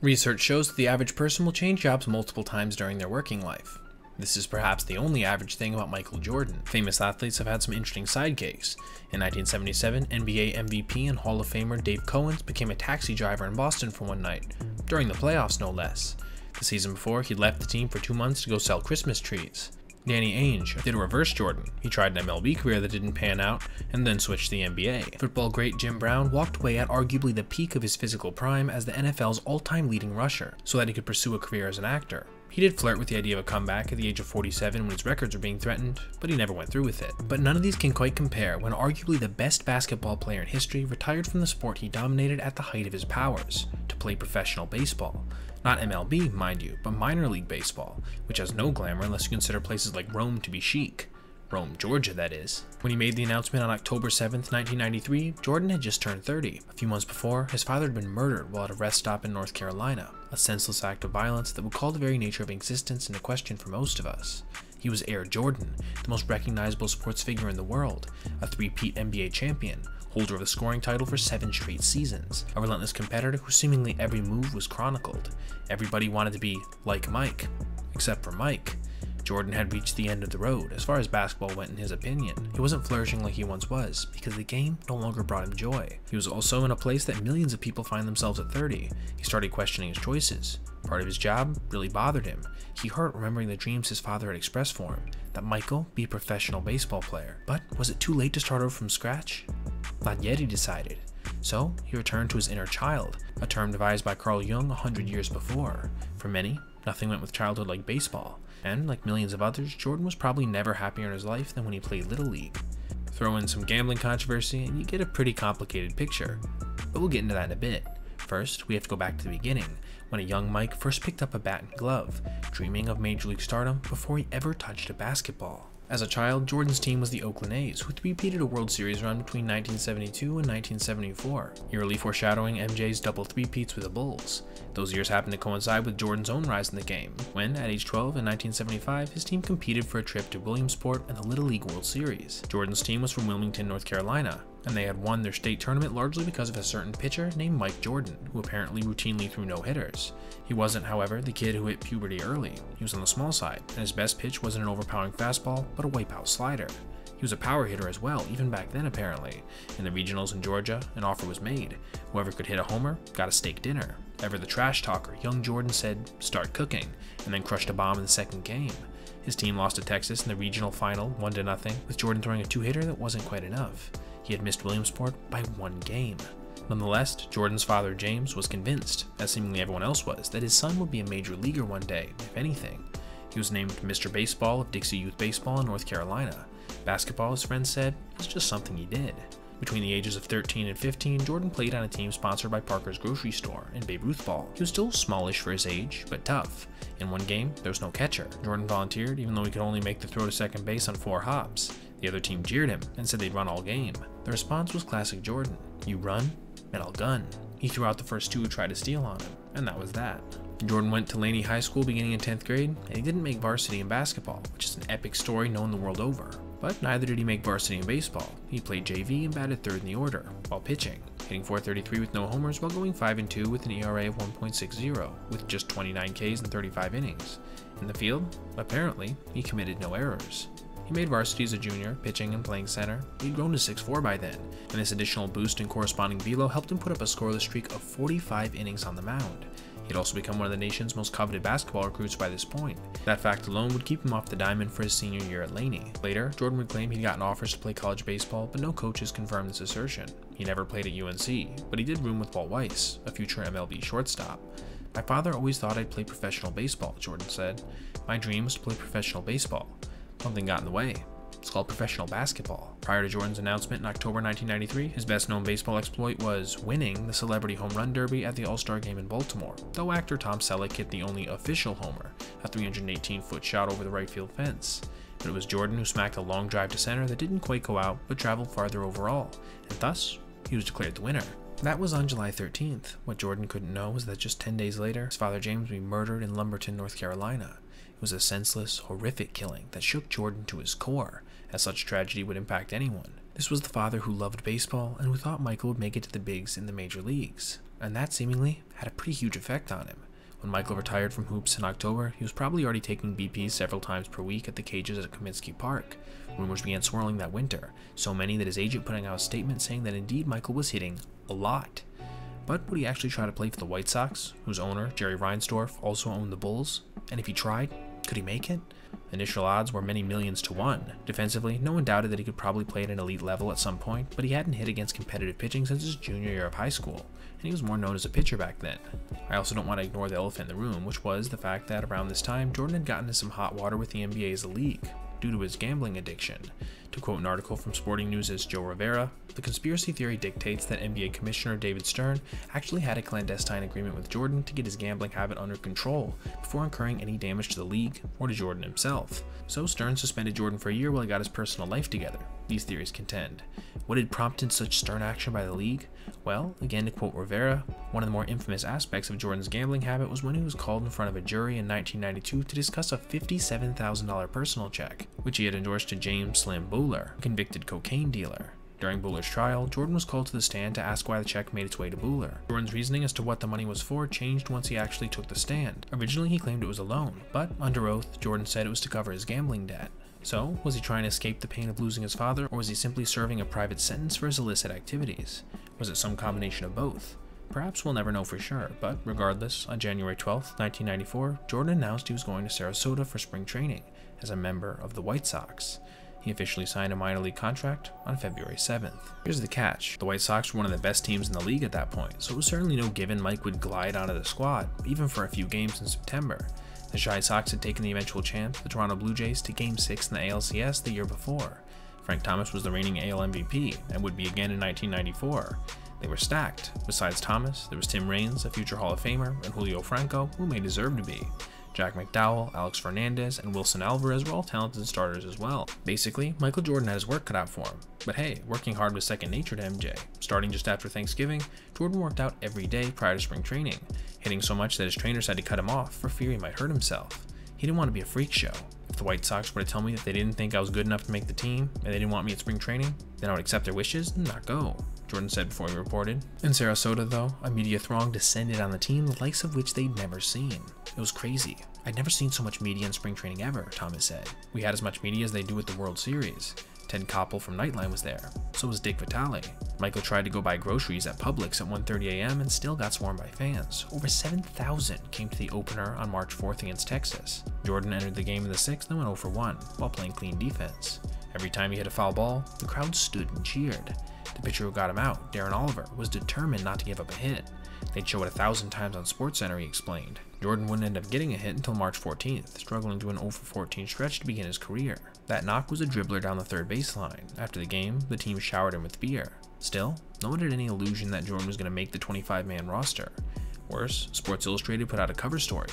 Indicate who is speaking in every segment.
Speaker 1: Research shows that the average person will change jobs multiple times during their working life. This is perhaps the only average thing about Michael Jordan. Famous athletes have had some interesting side gigs. In 1977, NBA MVP and Hall of Famer Dave Cowens became a taxi driver in Boston for one night, during the playoffs no less. The season before, he'd left the team for 2 months to go sell Christmas trees. Danny Ainge did a reverse Jordan. He tried an MLB career that didn't pan out, and then switched to the NBA. Football great Jim Brown walked away at arguably the peak of his physical prime as the NFL's all-time leading rusher, so that he could pursue a career as an actor. He did flirt with the idea of a comeback at the age of 47 when his records were being threatened, but he never went through with it. But none of these can quite compare when arguably the best basketball player in history retired from the sport he dominated at the height of his powers, to play professional baseball. Not MLB, mind you, but minor league baseball, which has no glamour unless you consider places like Rome to be chic. Rome, Georgia, that is. When he made the announcement on October 7th, 1993, Jordan had just turned 30. A few months before, his father had been murdered while at a rest stop in North Carolina, a senseless act of violence that would call the very nature of existence into question for most of us. He was Air Jordan, the most recognizable sports figure in the world, a three-peat NBA champion, holder of the scoring title for 7 straight seasons, a relentless competitor whose seemingly every move was chronicled. Everybody wanted to be like Mike, except for Mike. Jordan had reached the end of the road, as far as basketball went in his opinion. He wasn't flourishing like he once was, because the game no longer brought him joy. He was also in a place that millions of people find themselves at 30. He started questioning his choices. Part of his job really bothered him. He hurt remembering the dreams his father had expressed for him, that Michael be a professional baseball player. But was it too late to start over from scratch? Not yet, he decided. So he returned to his inner child, a term devised by Carl Jung 100 years before. For many, nothing went with childhood like baseball, and like millions of others, Jordan was probably never happier in his life than when he played Little League. Throw in some gambling controversy and you get a pretty complicated picture, but we'll get into that in a bit. First, we have to go back to the beginning, when a young Mike first picked up a bat and glove, dreaming of Major League stardom before he ever touched a basketball. As a child, Jordan's team was the Oakland A's, who repeated a World Series run between 1972 and 1974, eerily foreshadowing MJ's double three-peats with the Bulls. Those years happened to coincide with Jordan's own rise in the game, when, at age 12 in 1975, his team competed for a trip to Williamsport and the Little League World Series. Jordan's team was from Wilmington, North Carolina, and they had won their state tournament largely because of a certain pitcher named Mike Jordan, who apparently routinely threw no-hitters. He wasn't, however, the kid who hit puberty early. He was on the small side, and his best pitch wasn't an overpowering fastball, but a wipeout slider. He was a power hitter as well, even back then apparently. In the regionals in Georgia, an offer was made. Whoever could hit a homer got a steak dinner. Ever the trash talker, young Jordan said, "Start cooking," and then crushed a bomb in the second game. His team lost to Texas in the regional final, 1-0, with Jordan throwing a two-hitter that wasn't quite enough. He had missed Williamsport by 1 game. Nonetheless, Jordan's father, James, was convinced, as seemingly everyone else was, that his son would be a major leaguer one day, if anything. He was named Mr. Baseball of Dixie Youth Baseball in North Carolina. Basketball, his friends said, was just something he did. Between the ages of 13 and 15, Jordan played on a team sponsored by Parker's Grocery Store in Babe Ruth ball. He was still smallish for his age, but tough. In one game, there was no catcher. Jordan volunteered, even though he could only make the throw to second base on 4 hops. The other team jeered him and said they'd run all game. The response was classic Jordan. You run, and I'll gun. He threw out the first 2 who tried to steal on him, and that was that. Jordan went to Laney High School beginning in 10th grade, and he didn't make varsity in basketball, which is an epic story known the world over. But neither did he make varsity in baseball. He played JV and batted 3rd in the order, while pitching, hitting .433 with no homers while going 5-2 with an ERA of 1.60, with just 29 Ks in 35 innings. In the field, apparently, he committed no errors. He made varsity as a junior, pitching and playing center. He'd grown to 6'4" by then, and this additional boost and corresponding velo helped him put up a scoreless streak of 45 innings on the mound. He'd also become one of the nation's most coveted basketball recruits by this point. That fact alone would keep him off the diamond for his senior year at Laney. Later, Jordan would claim he'd gotten offers to play college baseball, but no coaches confirmed this assertion. He never played at UNC, but he did room with Walt Weiss, a future MLB shortstop. My father always thought I'd play professional baseball, Jordan said. My dream was to play professional baseball. Something got in the way. It's called professional basketball. Prior to Jordan's announcement in October 1993, his best-known baseball exploit was winning the Celebrity Home Run Derby at the All-Star Game in Baltimore, though actor Tom Selleck hit the only official homer, a 318-foot shot over the right field fence. But it was Jordan who smacked a long drive to center that didn't quite go out, but traveled farther overall, and thus, he was declared the winner. That was on July 13th. What Jordan couldn't know was that just 10 days later, his father James would be murdered in Lumberton, North Carolina. It was a senseless, horrific killing that shook Jordan to his core, as such tragedy would impact anyone. This was the father who loved baseball and who thought Michael would make it to the bigs in the major leagues. and that seemingly had a pretty huge effect on him. When Michael retired from hoops in October, he was probably already taking BPs several times per week at the cages at Kaminsky Park. Rumors began swirling that winter, so many that his agent putting out a statement saying that indeed Michael was hitting a lot. But would he actually try to play for the White Sox, whose owner, Jerry Reinsdorf, also owned the Bulls? And if he tried, could he make it? Initial odds were many millions to one. Defensively, no one doubted that he could probably play at an elite level at some point, but he hadn't hit against competitive pitching since his junior year of high school, and he was more known as a pitcher back then. I also don't want to ignore the elephant in the room, which was the fact that around this time, Jordan had gotten into some hot water with the NBA as a league, due to his gambling addiction. To quote an article from Sporting News' Joe Rivera, the conspiracy theory dictates that NBA Commissioner David Stern actually had a clandestine agreement with Jordan to get his gambling habit under control before incurring any damage to the league or to Jordan himself. So Stern suspended Jordan for a year while he got his personal life together, these theories contend. What had prompted such stern action by the league? Well, again to quote Rivera, one of the more infamous aspects of Jordan's gambling habit was when he was called in front of a jury in 1992 to discuss a $57,000 personal check, which he had endorsed to James Slim Bowler, a convicted cocaine dealer. During Bowler's trial, Jordan was called to the stand to ask why the check made its way to Bowler. Jordan's reasoning as to what the money was for changed once he actually took the stand. Originally, he claimed it was a loan, but under oath, Jordan said it was to cover his gambling debt. So, was he trying to escape the pain of losing his father, or was he simply serving a private sentence for his illicit activities? Was it some combination of both? Perhaps we'll never know for sure, but regardless, on January 12, 1994, Jordan announced he was going to Sarasota for spring training as a member of the White Sox. He officially signed a minor league contract on February 7th. Here's the catch. The White Sox were one of the best teams in the league at that point, so it was certainly no given Mike would glide onto the squad, even for a few games in September. The Shy Sox had taken the eventual champ, the Toronto Blue Jays, to Game 6 in the ALCS the year before. Frank Thomas was the reigning AL MVP, and would be again in 1994. They were stacked. Besides Thomas, there was Tim Raines, a future Hall of Famer, and Julio Franco, who may deserve to be. Jack McDowell, Alex Fernandez, and Wilson Alvarez were all talented starters as well. Basically, Michael Jordan had his work cut out for him. But hey, working hard was second nature to MJ. Starting just after Thanksgiving, Jordan worked out every day prior to spring training, hitting so much that his trainers had to cut him off for fear he might hurt himself. He didn't want to be a freak show. If the White Sox were to tell me that they didn't think I was good enough to make the team, and they didn't want me at spring training, then I would accept their wishes and not go, Jordan said before he reported. In Sarasota though, a media throng descended on the team, the likes of which they'd never seen. It was crazy. I'd never seen so much media in spring training ever, Thomas said. We had as much media as they do at the World Series. Ted Koppel from Nightline was there. So was Dick Vitale. Michael tried to go buy groceries at Publix at 1:30 a.m. and still got swarmed by fans. Over 7,000 came to the opener on March 4th against Texas. Jordan entered the game in the 6th and went 0 for 1 while playing clean defense. Every time he hit a foul ball, the crowd stood and cheered. The pitcher who got him out, Darren Oliver, was determined not to give up a hit. They'd show it 1,000 times on SportsCenter, he explained. Jordan wouldn't end up getting a hit until March 14th, struggling to an 0 for 14 stretch to begin his career. That knock was a dribbler down the third baseline. After the game, the team showered him with beer. Still, no one had any illusion that Jordan was going to make the 25-man roster. Worse, Sports Illustrated put out a cover story,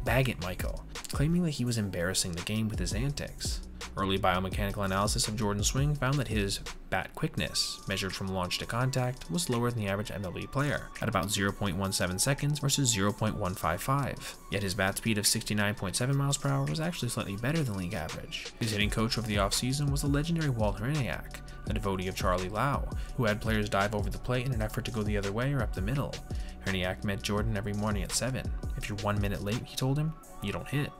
Speaker 1: "Bag It, Michael," claiming that he was embarrassing the game with his antics. Early biomechanical analysis of Jordan's swing found that his bat quickness, measured from launch to contact, was lower than the average MLB player, at about 0.17 seconds versus 0.155. Yet his bat speed of 69.7 miles per hour was actually slightly better than league average. His hitting coach over the offseason was the legendary Walt Hriniak, a devotee of Charlie Lau, who had players dive over the plate in an effort to go the other way or up the middle. Hriniak met Jordan every morning at 7. If you're 1 minute late, he told him, you don't hit.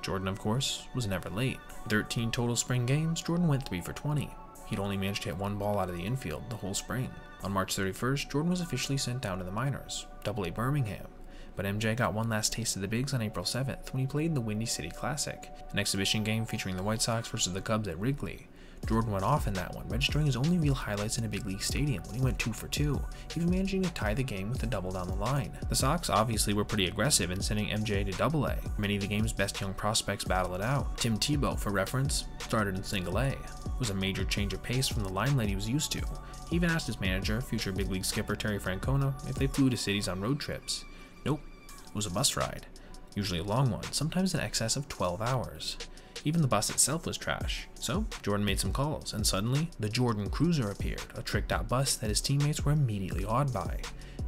Speaker 1: Jordan, of course, was never late. 13 total spring games, Jordan went 3 for 20. He'd only managed to hit one ball out of the infield the whole spring. On March 31st, Jordan was officially sent down to the minors, Double-A Birmingham. But MJ got one last taste of the bigs on April 7th when he played in the Windy City Classic, an exhibition game featuring the White Sox versus the Cubs at Wrigley. Jordan went off in that one, registering his only real highlights in a big league stadium when he went 2 for 2, even managing to tie the game with a double down the line. The Sox obviously were pretty aggressive in sending MJ to Double-A. Many of the game's best young prospects battled it out. Tim Tebow, for reference, started in Single-A. It was a major change of pace from the limelight he was used to. He even asked his manager, future big league skipper Terry Francona, if they flew to cities on road trips. Nope, it was a bus ride. Usually a long one, sometimes in excess of 12 hours. Even the bus itself was trash. So, Jordan made some calls, and suddenly, the Jordan Cruiser appeared, a tricked-out bus that his teammates were immediately awed by.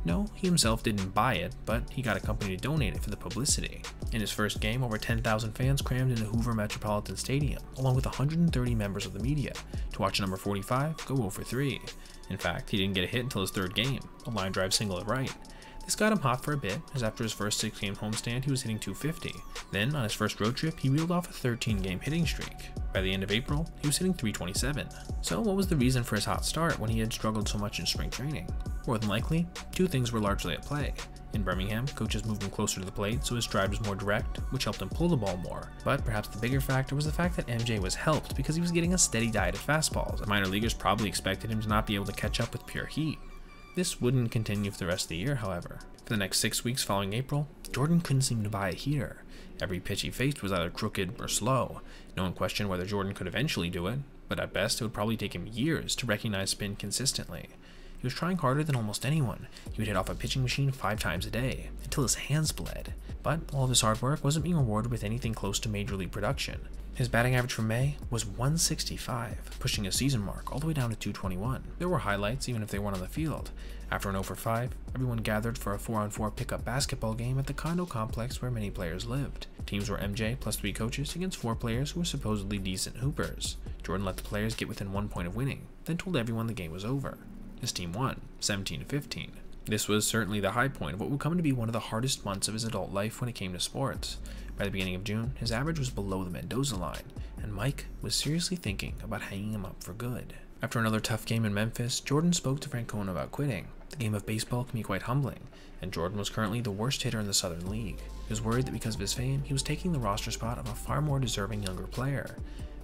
Speaker 1: No, he himself didn't buy it, but he got a company to donate it for the publicity. In his first game, over 10,000 fans crammed into Hoover Metropolitan Stadium, along with 130 members of the media, to watch number 45 go 0 for 3. In fact, he didn't get a hit until his third game, a line drive single at right. This got him hot for a bit, as after his first 6-game homestand he was hitting .250. Then, on his first road trip, he reeled off a 13-game hitting streak. By the end of April, he was hitting .327. So what was the reason for his hot start when he had struggled so much in spring training? More than likely, two things were largely at play. In Birmingham, coaches moved him closer to the plate so his stride was more direct, which helped him pull the ball more. But perhaps the bigger factor was the fact that MJ was helped because he was getting a steady diet of fastballs. The minor leaguers probably expected him to not be able to catch up with pure heat. This wouldn't continue for the rest of the year, however. For the next 6 weeks following April, Jordan couldn't seem to buy a heater. Every pitch he faced was either crooked or slow. No one questioned whether Jordan could eventually do it, but at best it would probably take him years to recognize spin consistently. He was trying harder than almost anyone. He would hit off a pitching machine 5 times a day, until his hands bled. But all of his hard work wasn't being rewarded with anything close to major league production. His batting average for May was .165, pushing his season mark all the way down to .221. There were highlights even if they weren't on the field. After an 0 for 5, everyone gathered for a 4-on-4 pickup basketball game at the condo complex where many players lived. Teams were MJ plus 3 coaches against 4 players who were supposedly decent hoopers. Jordan let the players get within 1 point of winning, then told everyone the game was over. His team won, 17-15. This was certainly the high point of what would come to be one of the hardest months of his adult life when it came to sports. By the beginning of June, his average was below the Mendoza line, and Mike was seriously thinking about hanging him up for good. After another tough game in Memphis, Jordan spoke to Francona about quitting. The game of baseball can be quite humbling, and Jordan was currently the worst hitter in the Southern League. He was worried that because of his fame, he was taking the roster spot of a far more deserving younger player.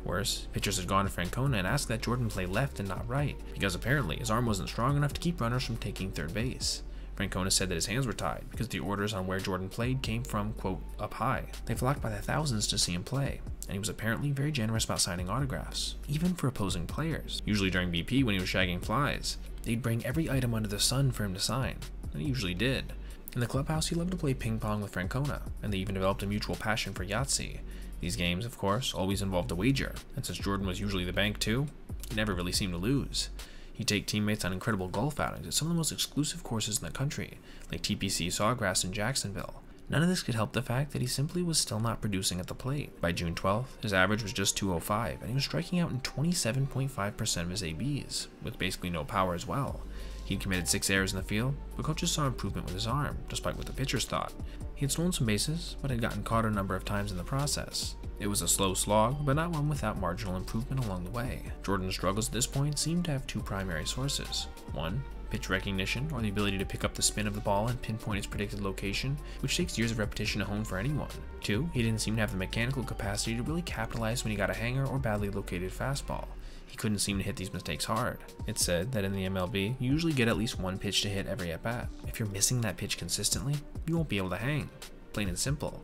Speaker 1: Worse, pitchers had gone to Francona and asked that Jordan play left and not right, because apparently his arm wasn't strong enough to keep runners from taking third base. Francona said that his hands were tied because the orders on where Jordan played came from, quote, up high. They flocked by the thousands to see him play, and he was apparently very generous about signing autographs, even for opposing players. Usually during BP when he was shagging flies, they'd bring every item under the sun for him to sign, and he usually did. In the clubhouse, he loved to play ping pong with Francona, and they even developed a mutual passion for Yahtzee. These games, of course, always involved a wager, and since Jordan was usually the bank too, he never really seemed to lose. He'd take teammates on incredible golf outings at some of the most exclusive courses in the country, like TPC Sawgrass in Jacksonville. None of this could help the fact that he simply was still not producing at the plate. By June 12th, his average was just .205, and he was striking out in 27.5% of his ABs, with basically no power as well. He'd committed 6 errors in the field, but coaches saw improvement with his arm, despite what the pitchers thought. He had stolen some bases, but had gotten caught a number of times in the process. It was a slow slog, but not one without marginal improvement along the way. Jordan's struggles at this point seemed to have 2 primary sources. 1, pitch recognition, or the ability to pick up the spin of the ball and pinpoint its predicted location, which takes years of repetition to hone for anyone. 2, he didn't seem to have the mechanical capacity to really capitalize when he got a hanger or badly located fastball. He couldn't seem to hit these mistakes hard. It's said that in the MLB, you usually get at least 1 pitch to hit every at-bat. If you're missing that pitch consistently, you won't be able to hang. Plain and simple.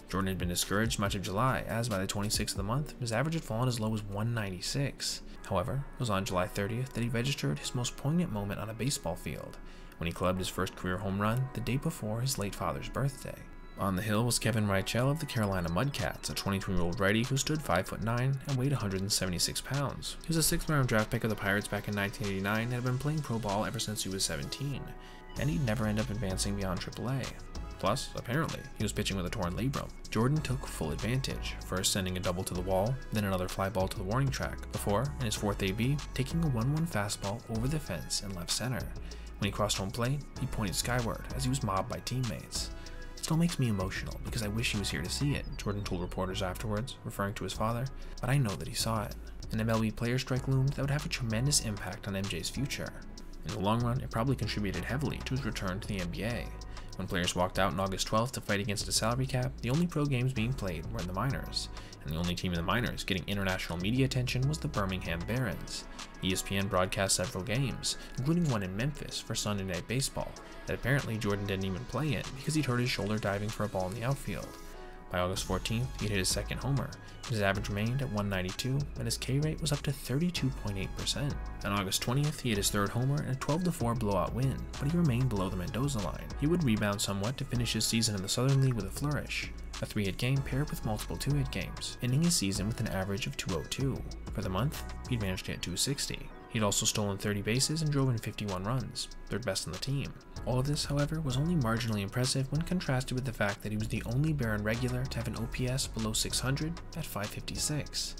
Speaker 1: Jordan had been discouraged much of July, as by the 26th of the month, his average had fallen as low as 196. However, it was on July 30th that he registered his most poignant moment on a baseball field, when he clubbed his first career home run the day before his late father's birthday. On the hill was Kevin Reichel of the Carolina Mudcats, a 22-year-old righty who stood 5'9" and weighed 176 pounds. He was a 6th-round draft pick of the Pirates back in 1989 and had been playing pro ball ever since he was 17, and he'd never end up advancing beyond AAA. Plus, apparently, he was pitching with a torn labrum. Jordan took full advantage, first sending a double to the wall, then another fly ball to the warning track, before, in his 4th AB, taking a 1-1 fastball over the fence in left center. When he crossed home plate, he pointed skyward as he was mobbed by teammates. It still makes me emotional because I wish he was here to see it, Jordan told reporters afterwards, referring to his father, but I know that he saw it. An MLB player strike loomed that would have a tremendous impact on MJ's future. In the long run, it probably contributed heavily to his return to the NBA. When players walked out on August 12th to fight against a salary cap, the only pro games being played were in the minors, and the only team in the minors getting international media attention was the Birmingham Barons. ESPN broadcast several games, including one in Memphis for Sunday Night Baseball, that apparently Jordan didn't even play in because he'd hurt his shoulder diving for a ball in the outfield. By August 14th, he'd hit his 2nd homer. His average remained at 192, and his K rate was up to 32.8%. On August 20th, he hit his 3rd homer in a 12-4 blowout win, but he remained below the Mendoza line. He would rebound somewhat to finish his season in the Southern League with a flourish. A 3-hit game paired with multiple 2-hit games, ending his season with an average of 202. For the month, he'd managed to hit 260. He'd also stolen 30 bases and drove in 51 runs, 3rd best on the team. All of this, however, was only marginally impressive when contrasted with the fact that he was the only Baron regular to have an OPS below 600 at 556.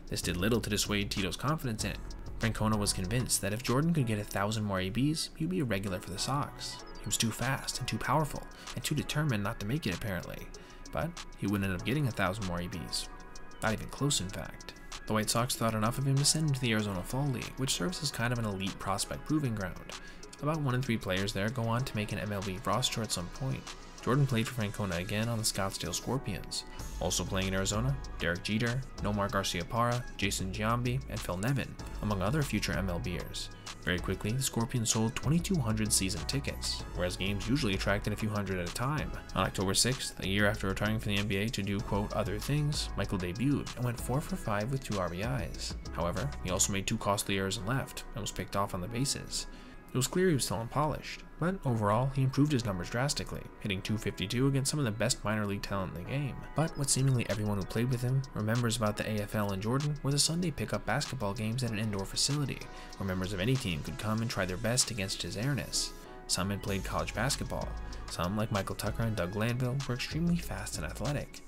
Speaker 1: This did little to dissuade Tito's confidence in it. Francona was convinced that if Jordan could get 1,000 more ABs, he'd be a regular for the Sox. He was too fast and too powerful and too determined not to make it apparently, but he would end up getting 1,000 more ABs. Not even close in fact. The White Sox thought enough of him to send him to the Arizona Fall League, which serves as kind of an elite prospect proving ground. About 1 in 3 players there go on to make an MLB roster at some point. Jordan played for Francona again on the Scottsdale Scorpions. Also playing in Arizona, Derek Jeter, Nomar Garciaparra, Jason Giambi, and Phil Nevin, among other future MLBers. Very quickly, the Scorpions sold 2,200 season tickets, whereas games usually attracted a few hundred at a time. On October 6th, a year after retiring from the NBA to do, quote, other things, Michael debuted and went 4 for 5 with 2 RBIs. However, he also made 2 costly errors and left, and was picked off on the bases. It was clear he was still unpolished, but overall, he improved his numbers drastically, hitting .252 against some of the best minor league talent in the game. But what seemingly everyone who played with him remembers about the AFL and Jordan were the Sunday pickup basketball games at an indoor facility, where members of any team could come and try their best against his airness. Some had played college basketball. Some, like Michael Tucker and Doug Glanville, were extremely fast and athletic.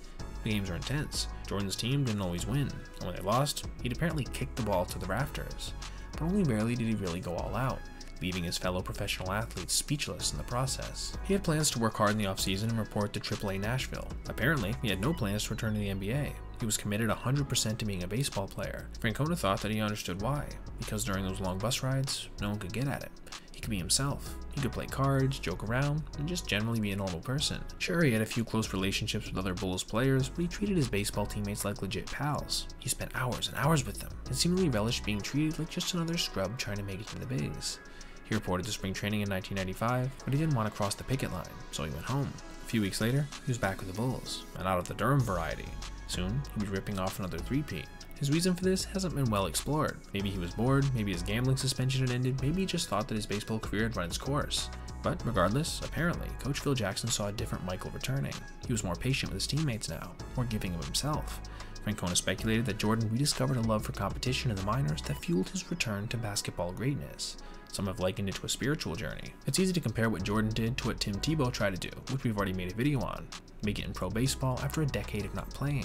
Speaker 1: The games were intense. Jordan's team didn't always win, and when they lost, he'd apparently kick the ball to the rafters. But only rarely did he really go all out, leaving his fellow professional athletes speechless in the process. He had plans to work hard in the offseason and report to AAA Nashville. Apparently, he had no plans to return to the NBA. He was committed 100% to being a baseball player. Francona thought that he understood why, because during those long bus rides, no one could get at him. He could be himself. He could play cards, joke around, and just generally be a normal person. Sure, he had a few close relationships with other Bulls players, but he treated his baseball teammates like legit pals. He spent hours and hours with them, and seemingly relished being treated like just another scrub trying to make it to the bigs. He reported to spring training in 1995, but he didn't want to cross the picket line, so he went home. A few weeks later, he was back with the Bulls, and out of the Durham variety. Soon, he was ripping off another three-peat. His reason for this hasn't been well explored. Maybe he was bored, maybe his gambling suspension had ended, maybe he just thought that his baseball career had run its course. But regardless, apparently, Coach Phil Jackson saw a different Michael returning. He was more patient with his teammates now, more giving of himself. Francona speculated that Jordan rediscovered a love for competition in the minors that fueled his return to basketball greatness. Some have likened it to a spiritual journey. It's easy to compare what Jordan did to what Tim Tebow tried to do, which we've already made a video on, make it in pro baseball after a decade of not playing.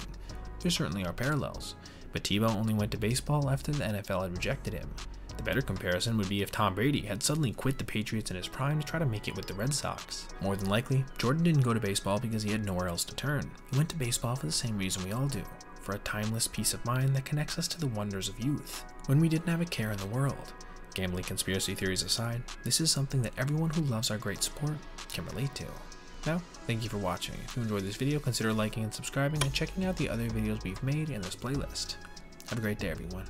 Speaker 1: There certainly are parallels, but Tebow only went to baseball after the NFL had rejected him. The better comparison would be if Tom Brady had suddenly quit the Patriots in his prime to try to make it with the Red Sox. More than likely, Jordan didn't go to baseball because he had nowhere else to turn. He went to baseball for the same reason we all do, for a timeless peace of mind that connects us to the wonders of youth, when we didn't have a care in the world. Gambling conspiracy theories aside, this is something that everyone who loves our great sport can relate to. Now, thank you for watching. If you enjoyed this video, consider liking and subscribing and checking out the other videos we've made in this playlist. Have a great day, everyone.